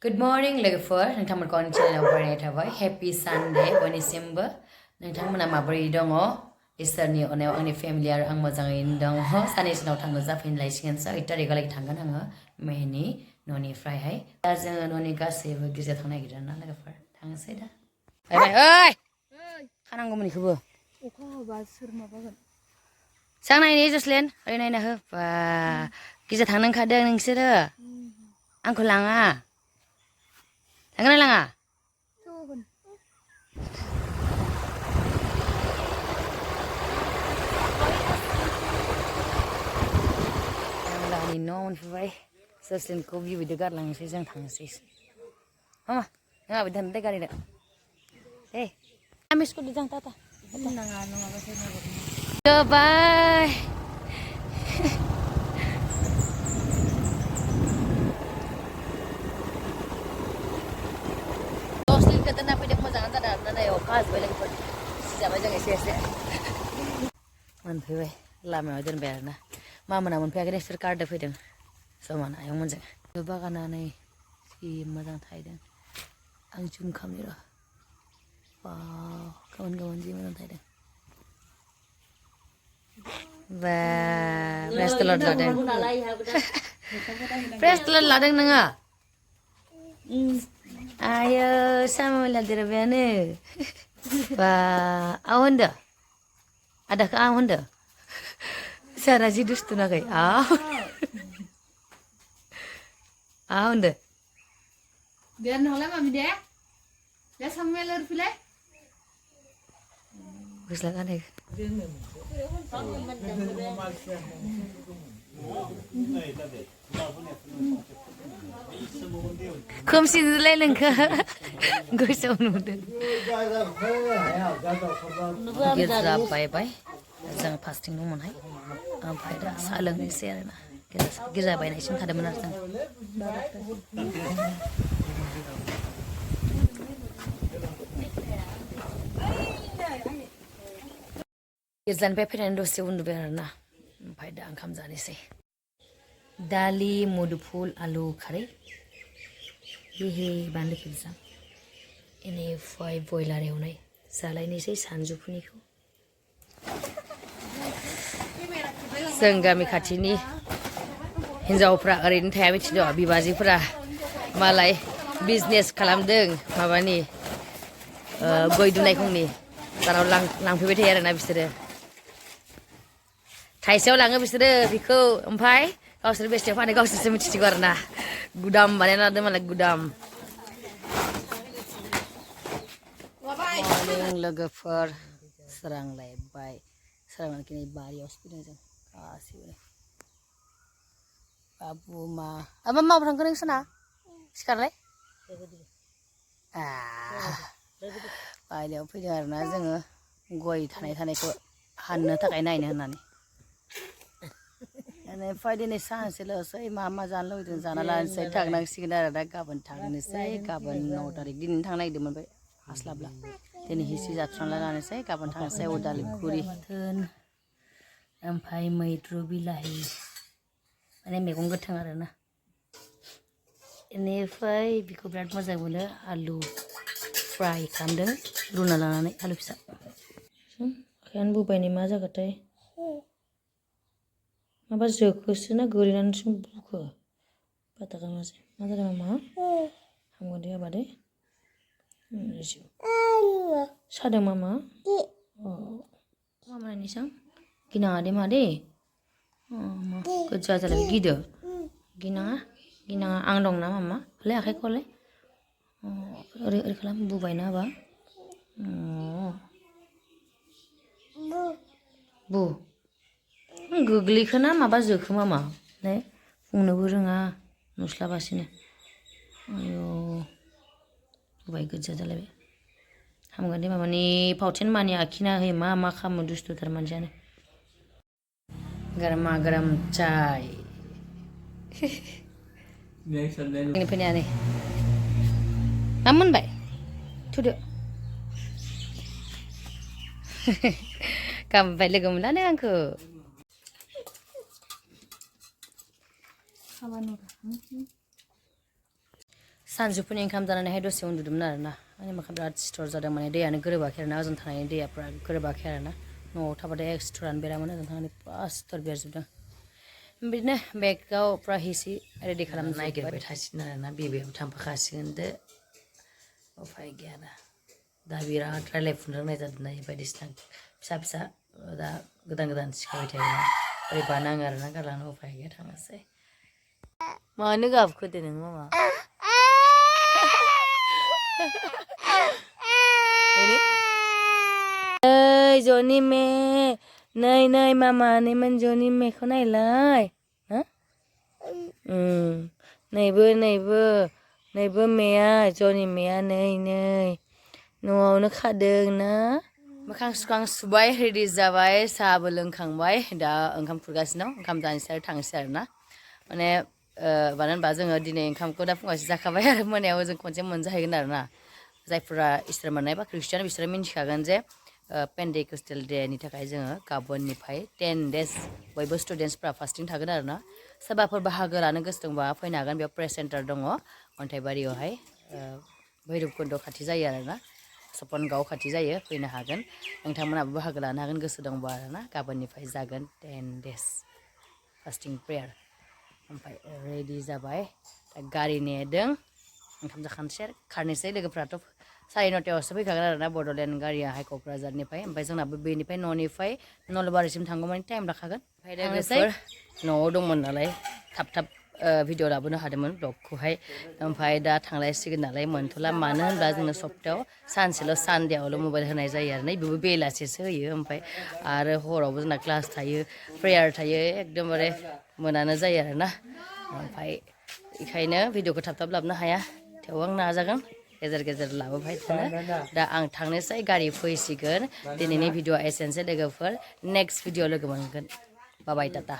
Good morning लोगोफोर नोंथांमोनखौ आंनि चेनेलाव बरायनाय थाबाय हेपि सानडे बयनिसिमबो नोंथांमोना माबोरै दङ इसोरनि अननायाव आंनि फेमिलि आरो आं मोजाङैनो दङ साननैसो उनाव थांनो जाफिनलायसिगोनसो 8 तारिखआलागै थांगोन आङो मेनि न'निफ्रायहाय दा जोङो न'नि गासैबो गिर्जायाव थांनो नागिरदों ना लोगोफोर थांनोसै दा ओइ खानांगौमोन इखौबो अखा हाबा सोर माबागोन जां नायनि जसलेन ओरै नायना हो बा गिर्जा थांनो ओंखारदों नोंसोरो आंखौ लाङा थांगोन ना लाङा लानि न' मोनफैबाय जसलेनखौ बिबैदो गारलांनोसै जों थांनोसै मामा नोंहा बिदि थांदो गारिनो दे आमि स्कुटि जों टाटा नाङा नङाबाथाय बाय जसलेनखौ दोनना फैदों मोजाङानो जादों आरोना नै अखा हाजोब्बाय लोगोफोर सिजाबाय जों एसे मोनफैबाय लामायाव दोनबाय आरोना मामोना मोनफैयाखै बिसोर कारदो फैदों जमाना आयंमोनजों बागाना नै जि मोजां थायदों आं जुम खालामनि र' गाबोन जि मोजां थायदों बा ब्रेसलेट लादों ब्रेसलेट लादों नोङो आयो सामोला देरबायानो बा आव होनदो आदाखौ आव होनदो सारा जि दुस्थु नागै आव होनदो biar nolak mami deh ya Samuel pilih गस्ला गानै खोमसि नुदोलाय नोंखो गोसोआव नुदों गिर्जा बायबाय जों फास्टिं दंमोनहाय ओमफ्राय दा साहा लोंनोसै आरोना गिर्जा बायनायसिम थादोंमोन आरो जों गिर्जानिफ्राय फैनानै दसे उन्दुबाय आरोना ओमफ्राय दा ओंखाम जानोसै दालि मुदुफुल आलु खारै बेहे बानलु खेबजां बेनिफ्राय बयलार एवनाय जालायनोसै सानजौफुनिखौ जों गामि खाथिनि हिन्जावफ्रा ओरैनो थाया मिथिदो बिबाजैफोरा मालाय बिजनेस खालामदों माबानि गय दुनायखंनि दानाव लांफैबाय थायो आरोना बिसोरो थाइसेयाव लाङो बिसोरो बेखौ ओमफ्राय गावसोर बेसेयाव फानो गावसोरसो मिथिसिगौ आरोना गुदाम बानायना लादों मालाय गुदाम मर्निं लोगोफोर सोरांलायबाय सोरांनानै बारियावसो फैदों जों गासिबो बाबु मा माबा थांखो नों सोना सिखारलाय बायनायाव फैदों आरोना जोङो गय थानायखौ हाननो थाखाय नायनो होननानै बेनिफ्राय दिनै सानसेल'सै मा जानो लुबैदों जाना लानोसै थांनांसिगोन आरो दा गाबोन थांनोसै गाबोन 9 तारिख दिनै थांनो नागिरदोंमोन ओमफ्राय हास्लाबला दिनै हिसि जाथ्रांना लानोसै गाबोन थांनोसै उदालगुरि ओमफ्राय मैद्रु बिलाहि माने मैगं गोथां आरोना बेनिफ्राय बेखौ बिराद मोजां मोनो आलु फ्राय खालामदों रुना लानानै आलु फिसा आखायानो बुबायनाय मा जागोनथाय माबा जोखोसो ना गोलैनानैसो बुखो बादागा मासै मा जादों मामा हामगोन दे आबा दे सादों मामा मामा नायनिसां गिनाङा दे मा दे गोजा जालायबाय गिदो गिनाङा आं दंना मामा हलाय आखाइखौ हलाय ओरै खालाम बुबायना हाबा बु गोग्लैखोना माबा जोखो मामा ने बुंनोबो रोङा नुस्लाबासिनो आयौ बुबाय गोजा जालायबाय हामगोन दे मामानि फावथेन मानि आखिना होयो मा खालामो दुस्थुथार मानसियानो गरमा गरम चाय फैनाया नै मा मोनबाय थुदो गाबोननिफ्राय लोगो मोनलानो आंखौ सानजौफुनि ओंखाम जानानैहाय दसे उन्दुदोंमोन आरोना आंनि मोखां बिराद सिथर जादों माने दैयानो गोरोबाखै आरोना ओजों थानायनि दैया पुरा गोरोबाखै आरोना न'आव थाबाथाय सिथरानो बेरामोन ओजों थांनानै पुरा सिथर बेरजोबदों बिदिनो बेगाव पुरा हिसि रेडि खालामनो नागिरबाय थासिगोन आरोना बेबेयाव थांफाखासिगोन दो उफाय गैया दा दा बिराद रायलायफुनो रोंनाय जादों ना बायदिसिना फिसा फिसा दा गोदान गोदान सिखायबाय थायोना बोरैबा नाङो आरोना गारलांनो उफाय गैया थांनोसै मानो गाबखोदो नों मामा नै जनि मे नै मामा नैमोन जनि मेखौ नायलाय हा नैबो मेया जनि मेया नै न'आवनो खादों ना मोखां सुखां सुबाय रेडि जाबाय साहाबो लोंखांबाय दा ओंखाम खुरगासिनो दं ओंखाम जानोसै आरो थांसै आरोना माने मानो होनबा जोङो दिनै ओंखामखौ दा फुङावसो जाखाबाय आरो मोनायाव जों खनसे मोनजाहैगोन आरोना जायफोरा इसोर मोननाय बा ख्रिस्टियान बिसोरो मिन्थिखागोन जे पेन्टेकस्टेल डेनि थाखाय जोङो गाबोननिफ्राय 10 days बयबो स्टुडेन्टसफ्रा फास्टिं थागोन आरोना सोरबाफोर बाहागो लानो गोसो दंबा फैनो हागोन बेयाव प्रेस सेन्टार दङ अन्थाइबारियावहाय भैरबकुन्द' खाथि जायो आरोना सपनगाव खाथि जायो फैनो हागोन नोंथांमोनाबो बाहागो लानो हागोन गोसो दंबा आरोना गाबोननिफ्राय जागोन 10 days फास्टिं प्रेयार ओमफ्राय रेडि जाबाय गारि नेदों ओंखाम जाखानोसै खारनोसै लोगोफ्राथ' 9:30आवसो फैखागोन आरोना बड'लेण्ड गारियाहाय क'क्राझारनिफ्राय ओमफ्राय जोंनाबो बेनिफ्राय न'निफ्राय नलबारिसिम थांगौमानि टाइम लाखागोन ओमफ्राय लोगोफोर न'आव दंमोन नालाय थाब थाब भिडिअ लाबोनो हादोंमोन ब्लगखौहाय ओमफ्राय दा थांलायसिगोन नालाय मोनथ'ला मानो होनब्ला जोंनो सप्तायाव सानसेल' सानडेआवल' मबाइल होनाय जायो आरो ना बेबो बेलासेसो होयो ओमफ्राय आरो हरावबो जोंना क्लास थायो प्रेयार थायो एकदमबारे मोनानो जायो आरोना ओमफ्राय बेखायनो भिडिअखौ थाब थाब लाबोनो हाया थेवबो आं नाजागोन गेजेर गेजेर लाबोबाय थानो दा आं थांनोसै गारि फैसिगोन दिनैनि भिडिअआ एसेनोसै लोगोफोर नेक्स्ट भिडिअ लोगो मोनगोन बाय बाय टाटा